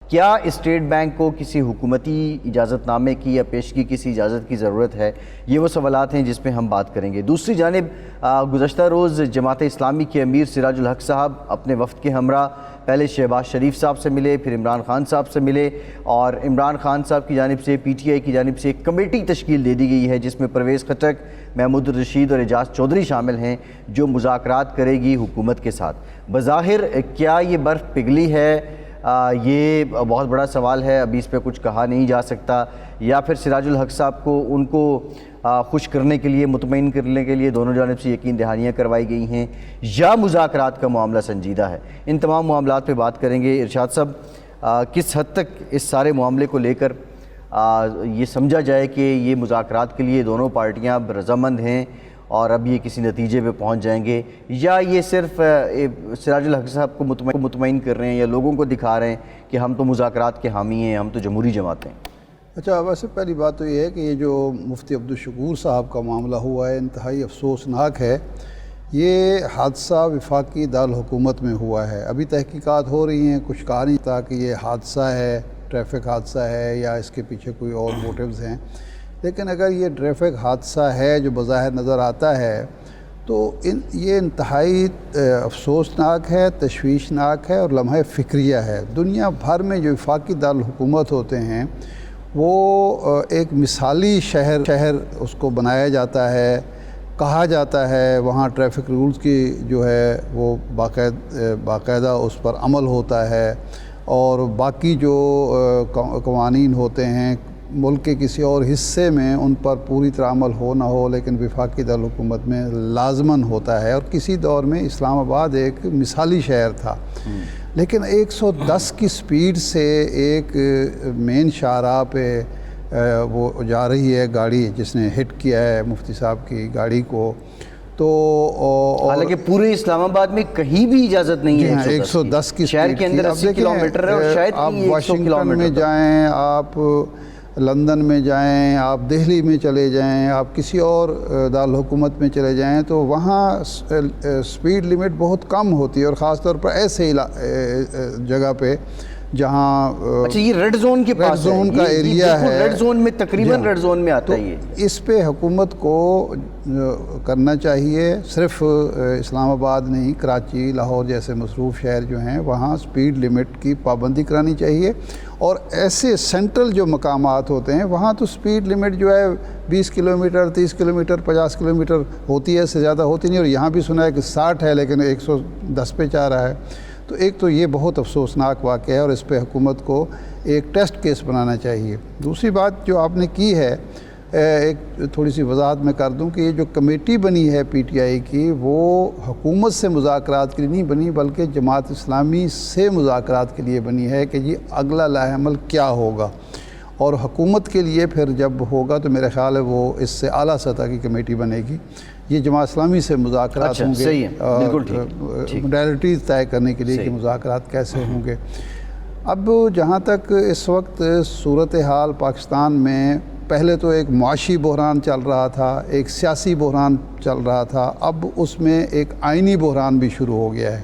کیا state bank کو کسی حکومتی اجازت نامے کی یا پیشگی کسی اجازت کی ضرورت ہے؟ یہ وہ سوالات ہیں جس پہ ہم بات کریں گے۔ دوسری جانب گزشتہ روز جماعت اسلامی کے امیر سراج الحق صاحب اپنے وفد کے ہمراہ پہلے شہباز شریف صاحب سے ملے، پھر عمران خان صاحب سے ملے، اور عمران خان صاحب کی جانب سے پی ٹی آئی کی جانب سے ایک کمیٹی تشکیل دے دی گئی ہے جس میں پرویز خٹک، محمود الرشید اور اعجاز چودھری شامل ہیں، جو مذاکرات کرے گی حکومت کے ساتھ۔ بظاہر کیا یہ برف پگھلی ہے؟ یہ بہت بڑا سوال ہے، ابھی اس پہ کچھ کہا نہیں جا سکتا، یا پھر سراج الحق صاحب کو ان کو خوش کرنے کے لیے، مطمئن کرنے کے لیے دونوں جانب سے یقین دہانیاں کروائی گئی ہیں، یا مذاکرات کا معاملہ سنجیدہ ہے؟ ان تمام معاملات پہ بات کریں گے۔ ارشاد صاحب، کس حد تک اس سارے معاملے کو لے کر یہ سمجھا جائے کہ یہ مذاکرات کے لیے دونوں پارٹیاں اب رضامند ہیں اور اب یہ کسی نتیجے پہ پہنچ جائیں گے، یا یہ صرف سراج الحق صاحب کو مطمئن کر رہے ہیں یا لوگوں کو دکھا رہے ہیں کہ ہم تو مذاکرات کے حامی ہیں، ہم تو جمہوری جماعت ہیں؟ اچھا، ویسے پہلی بات تو یہ ہے کہ یہ جو مفتی عبدالشکور صاحب کا معاملہ ہوا ہے انتہائی افسوسناک ہے۔ یہ حادثہ وفاقی دارالحکومت میں ہوا ہے۔ ابھی تحقیقات ہو رہی ہیں، کچھ کہا نہیں تھا کہ یہ حادثہ ہے، ٹریفک حادثہ ہے، یا اس کے پیچھے کوئی اور موٹیوز ہیں، لیکن اگر یہ ٹریفک حادثہ ہے جو بظاہر نظر آتا ہے تو یہ انتہائی افسوسناک ہے، تشویشناک ہے اور لمحہ فکریہ ہے۔ دنیا بھر میں جو وفاقی دارالحکومت ہوتے ہیں وہ ایک مثالی شہر اس کو بنایا جاتا ہے، کہا جاتا ہے وہاں ٹریفک رولز کی جو ہے وہ باقاعدہ اس پر عمل ہوتا ہے، اور باقی جو قوانین ہوتے ہیں ملک کے کسی اور حصے میں ان پر پوری طرح عمل ہو نہ ہو، لیکن وفاقی دارالحکومت میں لازماً ہوتا ہے۔ اور کسی دور میں اسلام آباد ایک مثالی شہر تھا، لیکن 110 کی سپیڈ سے ایک مین شاہراہ پہ وہ جا رہی ہے گاڑی جس نے ہٹ کیا ہے مفتی صاحب کی گاڑی کو، تو حالانکہ پورے اسلام آباد میں کہیں بھی اجازت نہیں ہے 110 کی شہر کے اندر 80 کلومیٹر ہے، اور شاید آپ واشنگٹن میں جائیں، آپ لندن میں جائیں، آپ دہلی میں چلے جائیں، آپ کسی اور دارالحکومت میں چلے جائیں تو وہاں سپیڈ لیمٹ بہت کم ہوتی ہے، اور خاص طور پر ایسے جگہ پہ جہاں اچھا یہ ریڈ زون کے پاس ریڈ زون کا ایریا ہے، ریڈ زون میں تقریباً ریڈ زون میں آتا ہے یہ۔ اس پہ حکومت کو کرنا چاہیے، صرف اسلام آباد نہیں، کراچی، لاہور جیسے مصروف شہر جو ہیں وہاں سپیڈ لیمٹ کی پابندی کرانی چاہیے، اور ایسے سینٹرل جو مقامات ہوتے ہیں وہاں تو سپیڈ لیمٹ جو ہے 20 کلومیٹر، 30 کلومیٹر، 50 کلومیٹر ہوتی ہے، اس سے زیادہ ہوتی نہیں، اور یہاں بھی سنا ہے کہ 60 ہے لیکن 110 پہ جا رہا ہے۔ تو ایک تو یہ بہت افسوسناک واقعہ ہے اور اس پہ حکومت کو ایک ٹیسٹ کیس بنانا چاہیے۔ دوسری بات جو آپ نے کی ہے، ایک تھوڑی سی وضاحت میں کر دوں کہ یہ جو کمیٹی بنی ہے پی ٹی آئی کی، وہ حکومت سے مذاکرات کے لیے نہیں بنی بلکہ جماعت اسلامی سے مذاکرات کے لیے بنی ہے کہ یہ اگلا لاہ عمل کیا ہوگا، اور حکومت کے لیے پھر جب ہوگا تو میرا خیال ہے وہ اس سے اعلیٰ سطح کی کمیٹی بنے گی۔ یہ جماعت اسلامی سے مذاکرات ہوں گے، موڈیلٹیز طے کرنے کے لیے کہ مذاکرات کیسے ہوں گے۔ اب جہاں تک اس وقت صورتحال پاکستان میں، پہلے تو ایک معاشی بحران چل رہا تھا، ایک سیاسی بحران چل رہا تھا، اب اس میں ایک آئینی بحران بھی شروع ہو گیا ہے،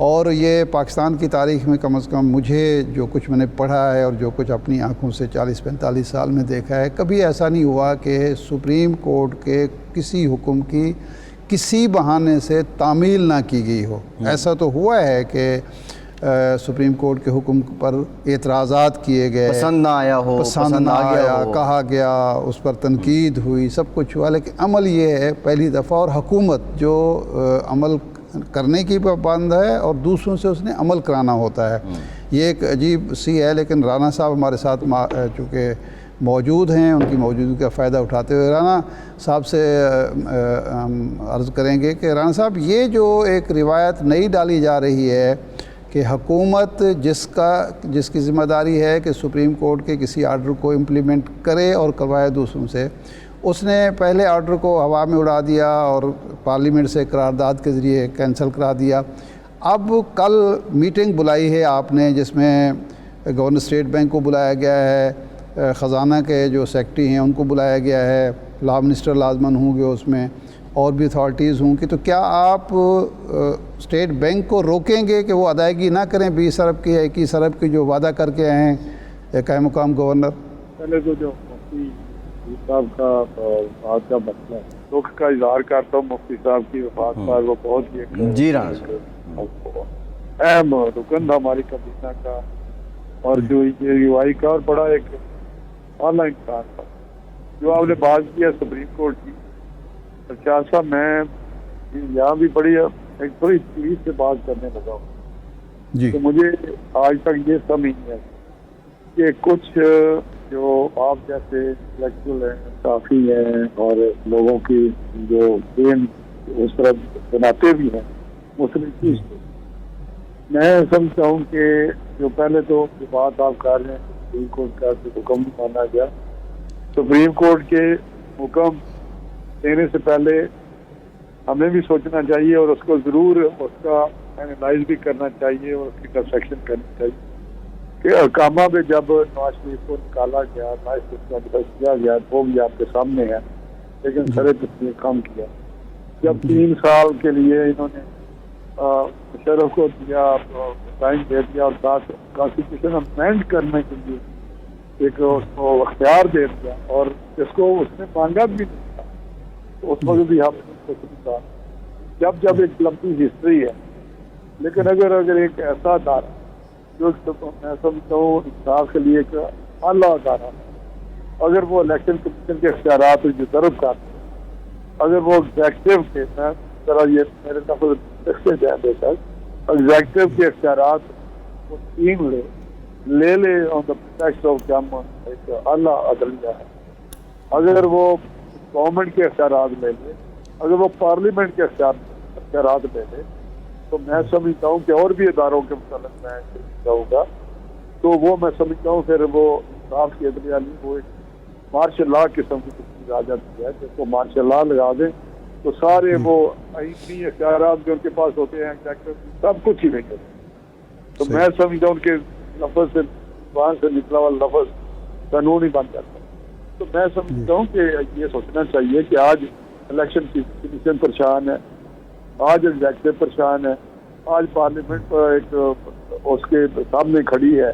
اور یہ پاکستان کی تاریخ میں کم از کم مجھے جو کچھ میں نے پڑھا ہے اور جو کچھ اپنی آنکھوں سے 40-45 سال میں دیکھا ہے، کبھی ایسا نہیں ہوا کہ سپریم کورٹ کے کسی حکم کی کسی بہانے سے تعمیل نہ کی گئی ہو۔ ایسا تو ہوا ہے کہ سپریم کورٹ کے حکم پر اعتراضات کیے گئے، پسند نہ آیا ہو، پسند نہ آیا، کہا گیا، اس پر تنقید ہوئی، سب کچھ ہوا، لیکن عمل یہ ہے پہلی دفعہ، اور حکومت جو عمل کرنے کی پابند ہے اور دوسروں سے اس نے عمل کرانا ہوتا ہے۔ یہ ایک عجیب سی ہے، لیکن رانا صاحب ہمارے ساتھ چونکہ موجود ہیں، ان کی موجودگی کا فائدہ اٹھاتے ہوئے رانا صاحب سے عرض کریں گے کہ رانا صاحب، یہ جو ایک روایت نئی ڈالی جا رہی ہے کہ حکومت جس کی ذمہ داری ہے کہ سپریم کورٹ کے کسی آرڈر کو امپلیمنٹ کرے اور کروائے دوسروں سے، اس نے پہلے آرڈر کو ہوا میں اڑا دیا اور پارلیمنٹ سے قرارداد کے ذریعے کینسل کرا دیا۔ اب کل میٹنگ بلائی ہے آپ نے جس میں گورنر اسٹیٹ بینک کو بلایا گیا ہے، خزانہ کے جو سیکرٹری ہیں ان کو بلایا گیا ہے، لا منسٹر لازماً ہوں گے اس میں، اور بھی اتھارٹیز ہوں کہ تو کیا آپ اسٹیٹ بینک کو روکیں گے کہ وہ ادائیگی نہ کریں 20 ارب کی 21 ارب کی جو وعدہ کر کے آئے ہیں قائم مقام گورنر؟ پہلے تو جو مفتی صاحب کا وفات کا مسئلہ ہے، دکھ کا اظہار کرتا ہوں مفتی صاحب کی وفات پر، وہ بہت ہی ایک جی رانا صاحب، اہم رکن تھا ہماری کابینہ کا، اور جو UI کا، اور بڑا ایک اعلیٰ انسان تھا۔ جو آپ نے بات کی ہے سپریم کورٹ کی، شاہ صاحب میں یہاں بھی بڑی ایک تھوڑی چیز سے بات کرنے لگا ہوں جی تو مجھے آج تک یہ سمجھ نہیں ہے کہ کچھ جو آپ جیسے انٹلیکچوئل ہیں، صحافی ہیں، اور لوگوں کی جو برین اس طرح بناتے بھی ہیں مسلم چیز کو، میں سمجھتا ہوں کہ جو پہلے تو جو بات آپ کر رہے ہیں سپریم کورٹ کا جو حکم مانا گیا، سپریم کورٹ کے حکم دینے سے پہلے ہمیں بھی سوچنا چاہیے، اور اس کو ضرور اس کا اینالائز بھی کرنا چاہیے، اور اس کی کنسٹرکشن کرنی چاہیے کہ احکامہ میں جب نواز شریف کو نکالا گیا، نواز شریف کو اندر کیا گیا، وہ بھی آپ کے سامنے ہے، لیکن سر تسلیم کام کیا۔ جب 3 سال کے لیے انہوں نے مشرف کو دیا، ٹائم دے دیا، اور ساتھ کانسٹیٹیوشن امینڈ کرنے کے لیے ایک اس کو اختیار دے دیا، اور جس کو اس نے مانگا بھی نہیں تھا، تو اس وقت بھی ہم نے کچھ نہیں کہا۔ جب ایک لمبی ہسٹری ہے، لیکن اگر ایک ایسا ادارہ جو میں سمجھتا ہوں انصاف کے لیے ایک اعلیٰ ادارہ ہے، اگر وہ الیکشن کمیشن کے اختیارات جو ضرب کرتے ہیں، اگر وہ ایگزیکٹو کے، میں ذرا یہ میرے لفظ سے جائیں بے شک، ایگزیکٹو کے اختیارات وہ ٹیم لے آن دا پریٹیکسٹ آف کہ ہم ایک اعلیٰ عدلیہ ہے، اگر وہ گورنمنٹ کے اختیارات لے لے، اگر وہ پارلیمنٹ کے اختیارات لے لے، تو میں سمجھتا ہوں کہ اور بھی اداروں کے متعلق میں کہوں گا، تو وہ میں سمجھتا ہوں پھر وہ انصاف کی عدلیہ نہیں، وہ ایک مارشل لا قسم کی چیز آ جاتی ہے، جس کو مارشل لا لگا دیں تو سارے وہ آئینی اختیارات جو ان کے پاس ہوتے ہیں سب کچھ ہی نہیں کرتے۔ تو میں سمجھتا ہوں کہ لفظ سے زبان سے نکلا ہوا لفظ قانون ہی بن جاتا ہے۔ تو میں سمجھتا ہوں کہ یہ سوچنا چاہیے کہ آج الیکشن کمیشن پریشان ہے، آج ایگزیکٹو پریشان ہے، آج پارلیمنٹ ایک اس کے سامنے کھڑی ہے،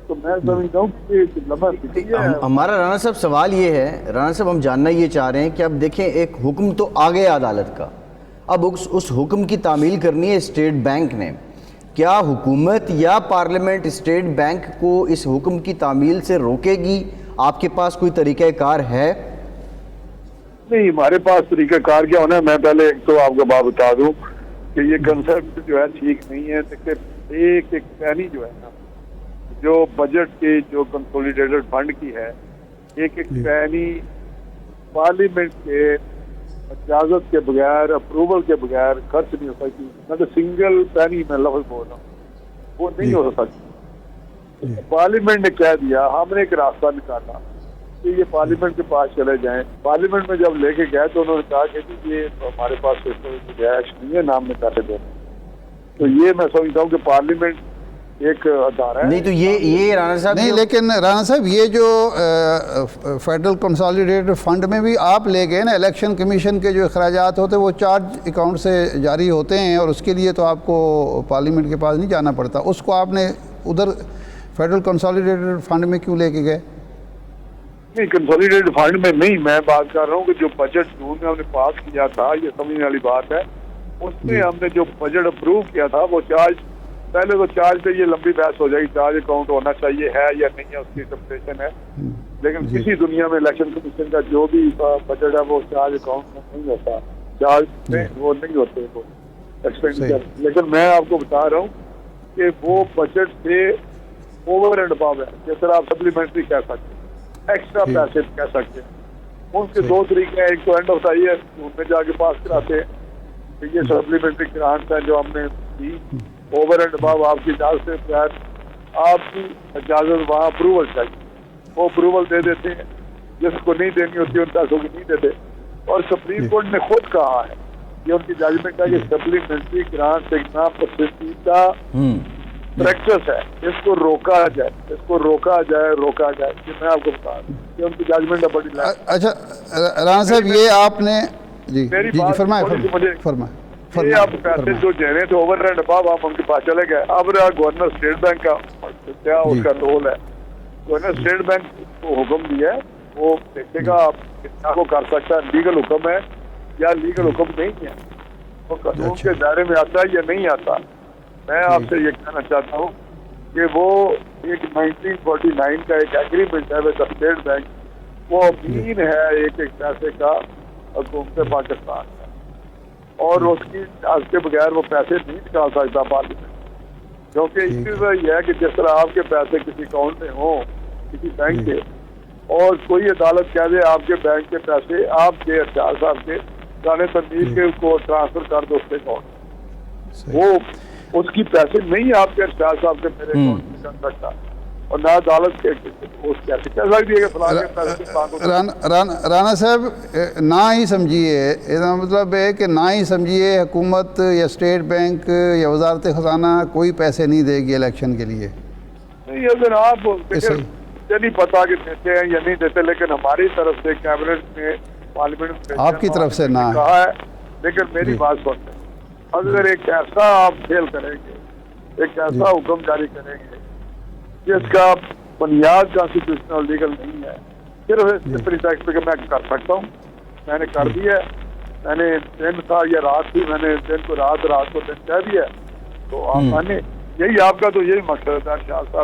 تو میں سمجھتا ہوں کہ لمحہ ہمارا رانا صاحب سوال یہ ہے، رانا صاحب ہم جاننا یہ چاہ رہے ہیں کہ اب دیکھیں ایک حکم تو آ گیا عدالت کا، اب اس حکم کی تعمیل کرنی ہے اسٹیٹ بینک نے، کیا حکومت یا پارلیمنٹ اسٹیٹ بینک کو اس حکم کی تعمیل سے روکے گی؟ آپ کے پاس کوئی طریقہ کار ہے؟ نہیں، ہمارے پاس طریقہ کار کیا ہونا ہے، میں پہلے ایک تو آپ کو بات بتا دوں کہ یہ کنسیپٹ جو ہے ٹھیک نہیں ہے، کہ ایک پینی جو ہے نا، جو بجٹ کی جو کنسولیڈیٹڈ فنڈ کی ہے، ایک پینی پارلیمنٹ کے اجازت کے بغیر، اپروول کے بغیر خرچ نہیں ہو سکتی۔ میں تو سنگل پینی میں لفظ بول رہا ہوں، وہ نہیں ہو سکتی۔ پارلیمنٹ نے کہہ دیا، ہم نے ایک راستہ نکالا کہ یہ پارلیمنٹ کے پاس چلے جائیں۔ پارلیمنٹ میں جب لے کے گئے تو انہوں نے کہا کہ یہ ہمارے پاس گنجائش نہیں ہے نام نکالے دینے۔ تو یہ میں سمجھتا ہوں کہ پارلیمنٹ ایک ادارہ ہے۔ نہیں تو یہ رانا صاحب نہیں، لیکن رانا صاحب یہ جو فیڈرل کنسالیڈیٹڈ فنڈ میں بھی آپ لے گئے نا، الیکشن کمیشن کے جو اخراجات ہوتے ہیں وہ چارج اکاؤنٹ سے جاری ہوتے ہیں، اور اس کے لیے تو آپ کو پارلیمنٹ کے پاس نہیں جانا پڑتا، اس کو آپ نے ادھر فیڈرل کنسالیڈیٹڈ فنڈ میں کیوں لے کے گئے؟ نہیں، کنسولیڈیٹڈ فنڈ میں نہیں، میں بات کر رہا ہوں کہ جو بجٹ جون میں ہم نے پاس کیا تھا، یہ سمجھنے والی بات ہے، اس میں ہم نے جو بجٹ اپروو کیا تھا وہ چارج، پہلے تو چارج پہ یہ لمبی بحث ہو جائے گی، چارج اکاؤنٹ ہونا چاہیے ہے یا نہیں ہے، اس کی انٹرپریٹیشن ہے، لیکن کسی دنیا میں الیکشن کمیشن کا جو بھی بجٹ ہے وہ چارج اکاؤنٹ میں نہیں ہوتا، چارج میں وہ نہیں ہوتے وہ ایکسپینڈیچر۔ لیکن میں آپ کو بتا رہا ہوں کہ وہ بجٹ سے اوور اینڈ ابو ہے، جس طرح آپ سپلیمنٹری کہہ سکتے ہیں، ایکسٹرا پیسے کہہ سکتے ہیں۔ ان کے 2 طریقے ہیں، ایک تو اینڈ آف دا ایئر ان میں جا کے پاس کراتے ہیں کہ یہ سپلیمنٹری گرانٹ ہے جو ہم نے دی، اوور اینڈ ابو آپ کی اجازت سے بغیر، آپ کی اجازت وہاں اپروول چاہیے، وہ اپروول دے دیتے ہیں، جس کو نہیں دینی ہوتی ان پیسوں کی نہیں دیتے۔ اور سپریم کورٹ نے خود کہا ہے، یہ ان کی ججمنٹ ہے کہ سپلیمنٹری گرانٹ ایک پسندیدہ پریکٹس ہے، اس کو روکا جائے، اس کو روکا جائے یہ میں آپ کو بتا رہا ہوں کہ ان کی ججمنٹ ہے بڑی۔ اچھا رانا صاحب، یہ آپ نے جی میری جی بات فرمائیں تھوڑی سی مجھے فرمائیں یہ اب پیسے جو دینے تھے اوور اینڈ اباؤ آپ ان کے پاس چلے گئے. اب رہا گورنر اسٹیٹ بینک کا کیا اس کا رول ہے. گورنر اسٹیٹ بینک کو حکم دیا ہے, وہ دیکھے گا آپ کتنا وہ کر سکتا ہے, لیگل حکم ہے یا لیگل حکم نہیں ہے, وہ قانون کے دائرے میں آتا ہے یا نہیں آتا. میں آپ سے یہ کہنا چاہتا ہوں کہ وہ ایک 1949 کا ایک ایگریمنٹ ہے ود اسٹیٹ بینک, وہ امین ہے ایک پیسے کا حکومت پاکستان کا, اور اس کی اس کے بغیر وہ پیسے نہیں نکال سکتا پارلیمنٹ, کیونکہ اس کی وجہ یہ ہے کہ جس طرح آپ کے پیسے کسی اکاؤنٹ میں ہوں کسی بینک کے, اور کوئی عدالت کہہ دے آپ کے بینک کے پیسے آپ کے ارشاد صاحب کے جانے تنظیم کے کو ٹرانسفر کر دو اس کے اکاؤنٹ, وہ اس کی پیسے نہیں آپ کے ارشاد صاحب کے میرے اکاؤنٹ میں کر سکتا, اور نہ عدالت کے اس کیسے کہہ سکتی ہے کہ فلاں کے پیسے. رانا صاحب نہ ہی سمجھیے, اس مطلب ہے کہ نہ ہی سمجھیے حکومت یا اسٹیٹ بینک یا وزارت خزانہ کوئی پیسے نہیں دے گی الیکشن کے لیے. نہیں اگر آپ مجھے نہیں پتا کہ دیتے ہیں یا نہیں دیتے, لیکن ہماری طرف سے کیبنٹ میں پارلیمنٹ میں آپ کی طرف سے نہ کہا ہے. لیکن میری بات سنتے, اگر ایک ایسا آپ کھیل کریں گے, ایک ایسا حکم جاری کریں گے جس کا بنیاد کانسٹیٹیوشنل لیگل نہیں ہے, صرف اس پریٹیکسٹ پہ کہ میں کر سکتا ہوں, میں نے کر دیا ہے, میں نے دن تھا یا رات تھی, میں نے دن کو رات, رات کو دن کہہ دیا, تو آپ مانے یہی آپ کا تو یہی مقصد ہے شاہ صاحب.